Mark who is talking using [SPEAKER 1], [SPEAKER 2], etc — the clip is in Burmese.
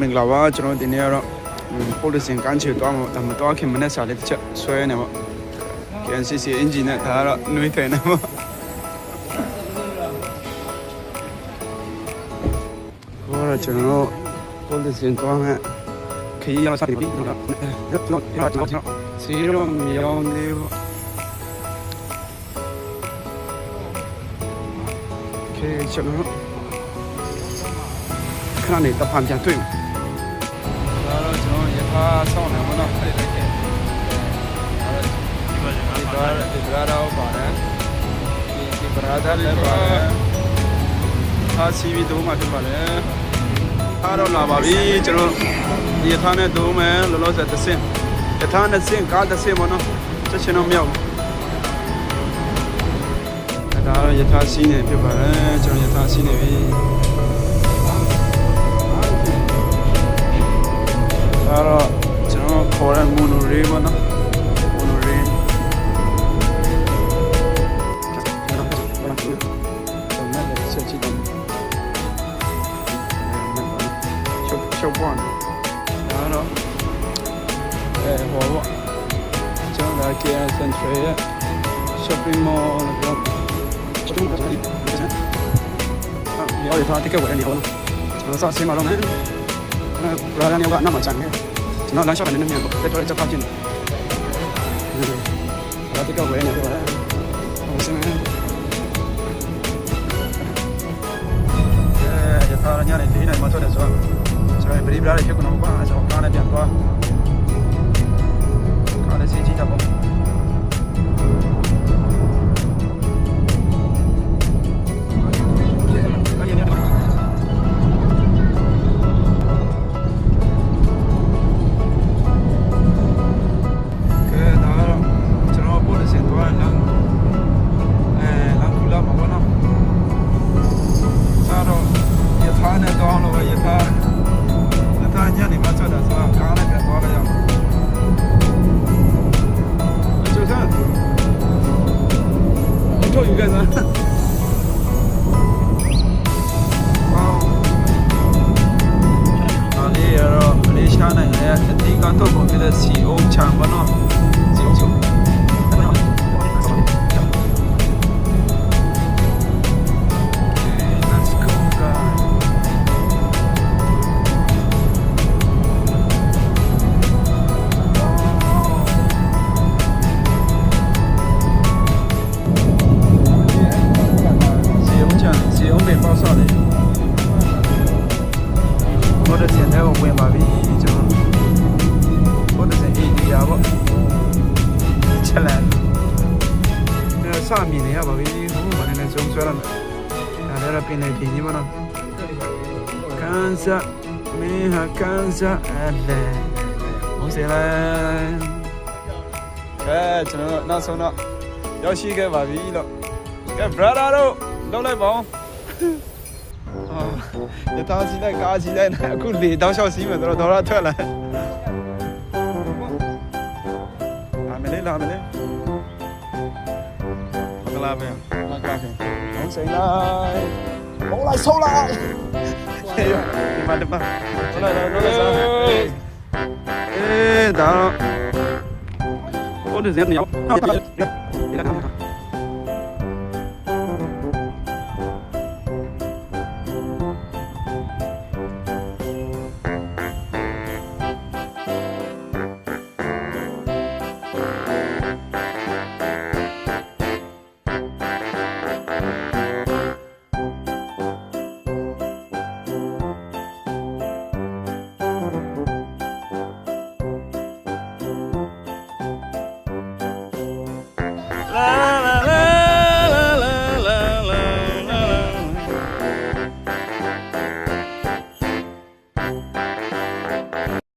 [SPEAKER 1] မင်္ဂလာပါကျွန်တော်ဒီနေ့ကတော့ပိုလီစင်ကန်ချီတော့မတော်ခင်မနေ့စားလေးတစ်ချက်ဆွဲနေပါ KNCC engine နဲ့ဒါကတော့နှွေးတယ်နေပါဘောကျွန်တော်ပိုလီစင်ကောင်းမဲ့ခရီးရောက်စားပြီးတော့စီရောမြောင်းနေပါကျွန်တော်ခဏနေတဖန်ပြန်တွေ့ဒါတော့ကျွန်တော်ရထားဆောင်းနေမှာတော့အဲ့ဒီလိုက်ခဲ့ဒီတော့ပါတယ်ဒီပရာဒါလည်းပါတယ်အားစီဗီတို့မှဖြစ်ပါလေအားတော့လာပါပြီကျွန်တော်ဒီရထားနဲ့တို့မယ်လောလောဆယ်တစ်ဆင့်ရထားနဲ့ဆင့်ကားတစ်ဆင့်မနော်ချက်ချင်းတော့မရောက်ဒါတော့ရထားစီးနေဖြစ်ပါတယ်ကျွန်တော်ရထားစီးနေပြီဒါတော့ကျွန်တော်ခေါ်ရမိုနိုရေးပါနော်မိုနိုရေးချုပ်ပွားဒါတော့ဟောပေါ့ကျွန်တော်က KL Central ရဲ့ shopping mall လို့ကျွန်တော်တို့ရောရထားတိကျဝယ်နေပါတော့ကျွန်တော်စဆင်းมาတော့မယ်ဘာသာနေကနားမချန်နေကျွန်တော်လမ်းလျှောက်နေနေမြန်ပေါ့တက်တော့ချက်ဖောက်ချင်းဒါတိကျဝယ်နေတော့ဟိုစင်းရထားညနေ၄နာရီမှထွက်တယ်ဆိုတော့ကျွန်တော်ဗီဒီယိုလေးဖြစ်ကုန်တော့ပါကျွန်တော်ကားနဲ့ပြန်သွားကားနဲ့စီးကြည့်တာပေါ့You guys are wow Malaysia နိုင်ငံရဲ့အဓိကတော့ကုန်ပြတဲ့ CO ချမ်းပါနော် CO我的现在我问吧，比就我的是80呀不，起来，3米的呀吧，比我们那种出来了，那那边那便宜嘛呢？看啥？没哈看啥？来，我先来。哎，真的，那时候呢，要去个吧比了，个 brother 都来帮。ရထားစီးလိုက်ကားစီးလိုက်အခုလေတောက်လျှောက်စီးမယ်ဆိုတော့တော်ထွက်လာလာမလေးမကလာပဲမကခင်အောင်စိန်လိုက်ဟိုးလိုက်ဆုံးလိုက်ဒီမှာဟုတ်လားဒါတော့ဟိုဒီဇင်းညောင်း